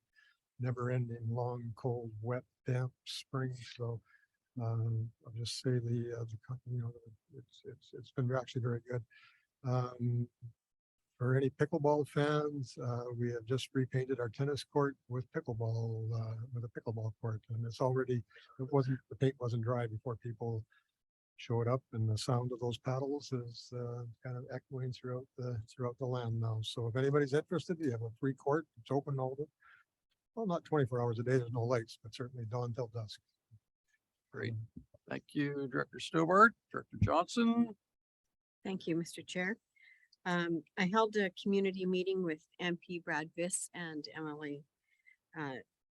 never-ending, long, cold, wet, damp spring. So I'll just say it's been actually very good. For any pickleball fans, we have just repainted our tennis court with a pickleball court, and the paint wasn't dry before people showed up, and the sound of those paddles is kind of echoing throughout the land now. So if anybody's interested, you have a free court. It's open not 24 hours a day. There's no lights, but certainly dawn till dusk. Great. Thank you, Director Stoward. Director Johnson. Thank you, Mr. Chair. I held a community meeting with MP Brad Viss and MLA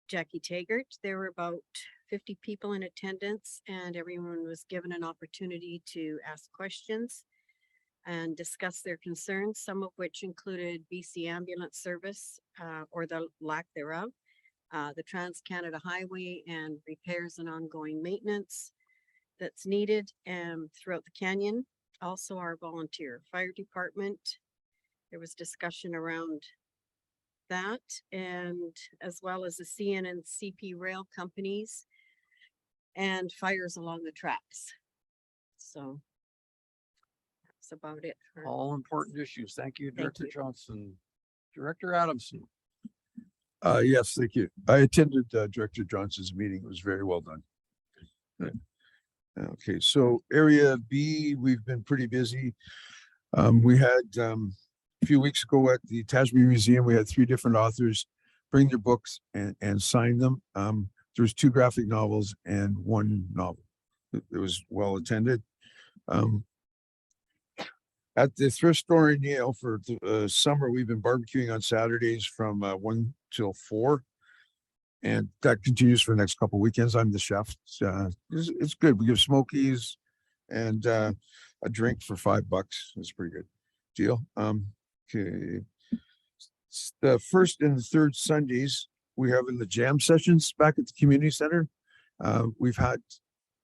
Jackie Taggart. There were about 50 people in attendance, and everyone was given an opportunity to ask questions and discuss their concerns, some of which included BC ambulance service or the lack thereof, the Trans-Canada Highway and repairs and ongoing maintenance that's needed throughout the canyon. Also our volunteer fire department. There was discussion around that, and as well as the CN and CP rail companies and fires along the tracks. So that's about it. All important issues. Thank you, Director Johnson. Director Adamson. Yes, thank you. I attended Director Johnson's meeting. It was very well done. Okay, so area B, we've been pretty busy. We had a few weeks ago at the Tasby Museum, we had 3 different authors bring their books and sign them. There was 2 graphic novels and 1 novel. It was well attended. At the thrift store in Yale for the summer, we've been barbecuing on Saturdays from 1 till 4. And that continues for the next couple of weekends. I'm the chef. It's good. We give smokies and a drink for $5. It's a pretty good deal. Okay. The first and the third Sundays we have in the jam sessions back at the community center. We've had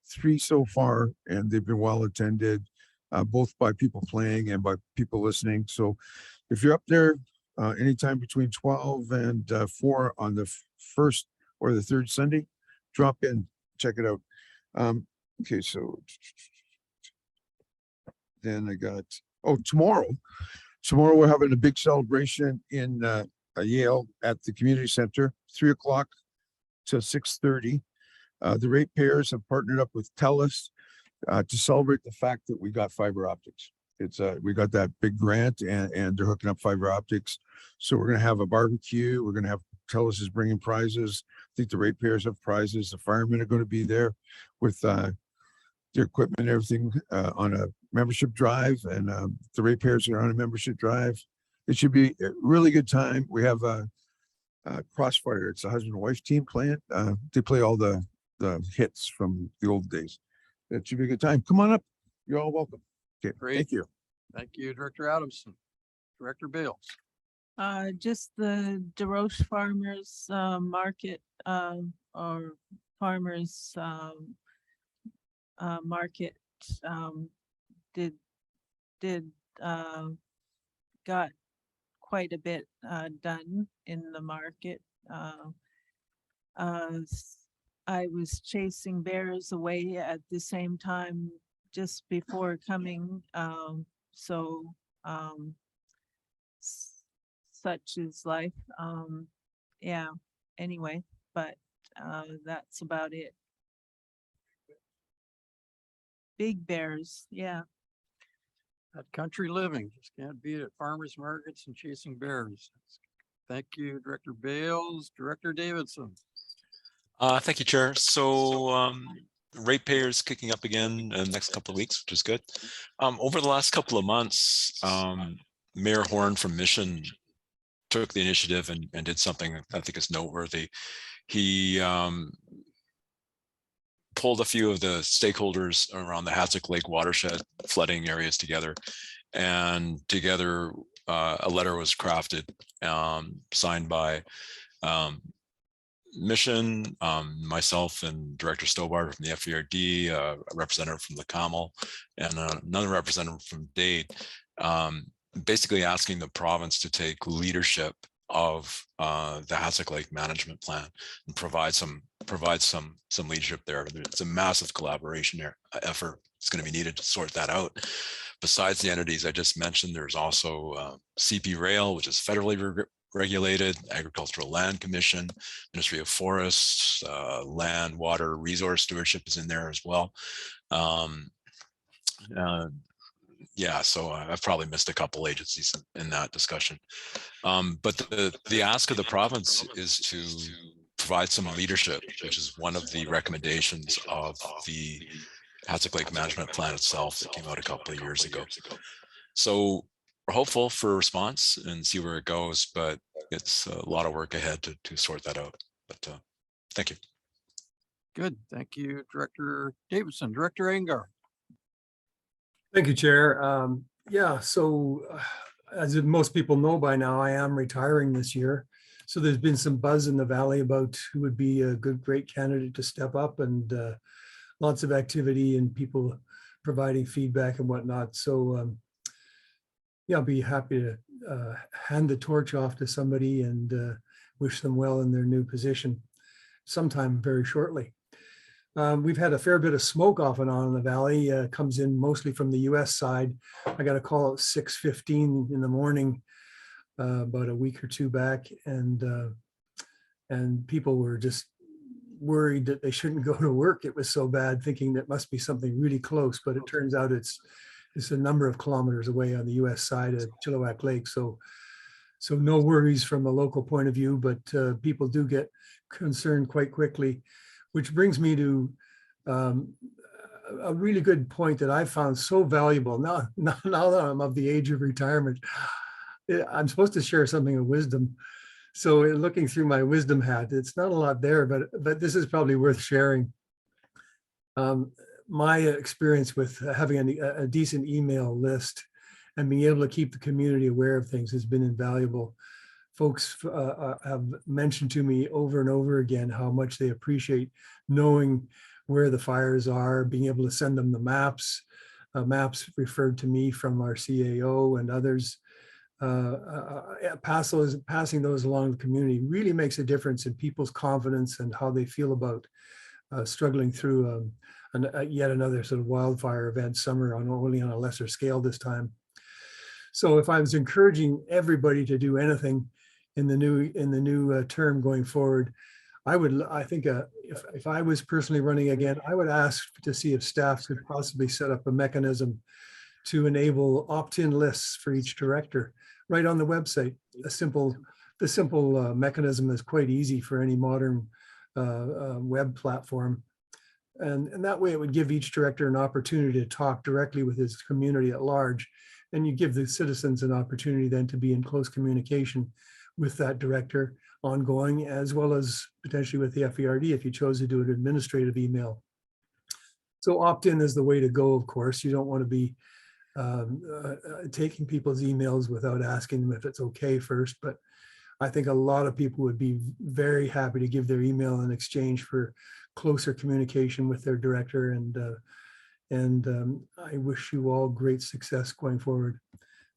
3 so far, and they've been well attended, both by people playing and by people listening. So if you're up there anytime between 12 and 4 on the first or the third Sunday, drop in, check it out. Okay, so then I got, tomorrow we're having a big celebration in Yale at the community center, 3 o'clock to 6:30. The ratepayers have partnered up with TELUS to celebrate the fact that we got fiber optics. We got that big grant and they're hooking up fiber optics. So we're going to have a barbecue. We're going to have TELUS is bringing prizes. I think the ratepayers have prizes. The firemen are going to be there with their equipment and everything on a membership drive, and the ratepayers are on a membership drive. It should be a really good time. We have a Crossfire. It's a husband and wife team playing. They play all the hits from the old days. It should be a good time. Come on up. You're all welcome. Okay, Great. thank you. Thank you, Director Adamson. Director Bales. Just the DeRoche Farmers Market or Farmers Market got quite a bit done in the market. I was chasing bears away at the same time just before coming. Such is life. Yeah, anyway, but that's about it. Big bears, yeah. That country living, just can't beat it. Farmers markets and chasing bears. Thank you, Director Bales. Director Davidson. Thank you, Chair. So ratepayers kicking up again in the next couple of weeks, which is good. Over the last couple of months, Mayor Horn from Mission took the initiative and did something I think is noteworthy. He pulled a few of the stakeholders around the Hatsic Lake watershed flooding areas together, and together a letter was crafted, signed by Mission, myself and Director Stobart from the FVRD, a representative from the CAML, and another representative from DADE, basically asking the province to take leadership of the Hatsic Lake management plan and provide some leadership there. It's a massive collaboration effort. It's going to be needed to sort that out. Besides the entities I just mentioned, there's also CP Rail, which is federally regulated, Agricultural Land Commission, Ministry of Forests, Land, Water, Resource Stewardship is in there as well. Yeah, so I've probably missed a couple agencies in that discussion. But the ask of the province is to provide some leadership, which is one of the recommendations of the Hatsic Lake Management Plan itself that came out a couple of years ago. So we're hopeful for a response and see where it goes, but it's a lot of work ahead to sort that out. But thank you. Good. Thank you, Director Davidson. Director Angar. Thank you, Chair. Yeah, so as most people know by now, I am retiring this year. So there's been some buzz in the Valley about who would be a great candidate to step up, and lots of activity and people providing feedback and whatnot. So yeah, I'll be happy to hand the torch off to somebody and wish them well in their new position sometime very shortly. We've had a fair bit of smoke off and on in the Valley, comes in mostly from the US side. I got a call at 6:15 in the morning about a week or two back, and people were just worried that they shouldn't go to work. It was so bad, thinking that must be something really close, but it turns out it's a number of kilometers away on the US side of Chilliwack Lake. So no worries from a local point of view, but people do get concerned quite quickly, which brings me to a really good point that I found so valuable. Now that I'm of the age of retirement, I'm supposed to share something of wisdom. So in looking through my wisdom hat, it's not a lot there, but this is probably worth sharing. My experience with having a decent email list and being able to keep the community aware of things has been invaluable. Folks have mentioned to me over and over again how much they appreciate knowing where the fires are, being able to send them the maps, maps referred to me from our CAO and others. Passing those along the community really makes a difference in people's confidence and how they feel about struggling through yet another sort of wildfire event, summer only on a lesser scale this time. So if I was encouraging everybody to do anything in the new term going forward, I think if I was personally running again, I would ask to see if staff could possibly set up a mechanism to enable opt-in lists for each director right on the website. The simple mechanism is quite easy for any modern web platform. And that way it would give each director an opportunity to talk directly with his community at large. And you give the citizens an opportunity then to be in close communication with that director ongoing, as well as potentially with the FERD if you chose to do an administrative email. So opt-in is the way to go, of course. You don't want to be taking people's emails without asking them if it's okay first, but I think a lot of people would be very happy to give their email in exchange for closer communication with their director. And I wish you all great success going forward.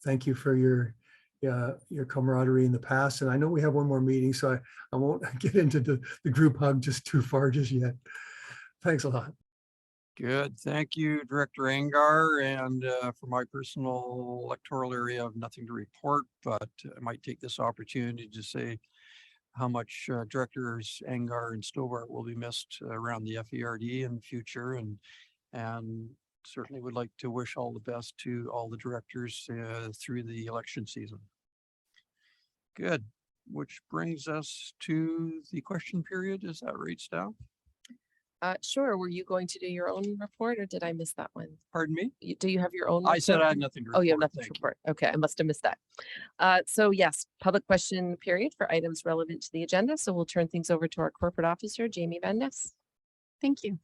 Thank you for your camaraderie in the past. And I know we have one more meeting, so I won't get into the group hug just too far just yet. Thanks a lot. Good. Thank you, Director Angar. And for my personal electoral area, I have nothing to report, but I might take this opportunity to say how much Directors Angar and Stobart will be missed around the FERD in the future. And certainly would like to wish all the best to all the directors through the election season. Good. Which brings us to the question period. Is that right, staff? Sure. Were you going to do your own report or did I miss that one? Pardon me? Do you have your own? I said I had report? nothing to report. Oh, you have nothing to Thank you. report. Okay, I must have missed that. So yes, public question period for items relevant to the agenda. So we'll turn things over to our corporate officer, Jamie Van Ness. Thank you.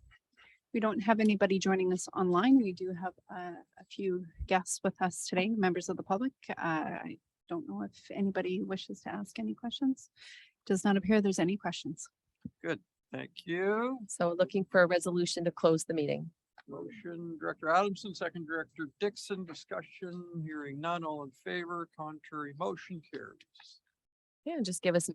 We don't have anybody joining us online. We do have a few guests with us today, members of the public. I don't know if anybody wishes to ask any questions. Does not appear there's any questions. Good. Thank you. So looking for a resolution to close the meeting. Motion, Director Adamson, second Director Dixon, discussion, hearing none, all in favor, contrary motion carries. Yeah, and just give us a few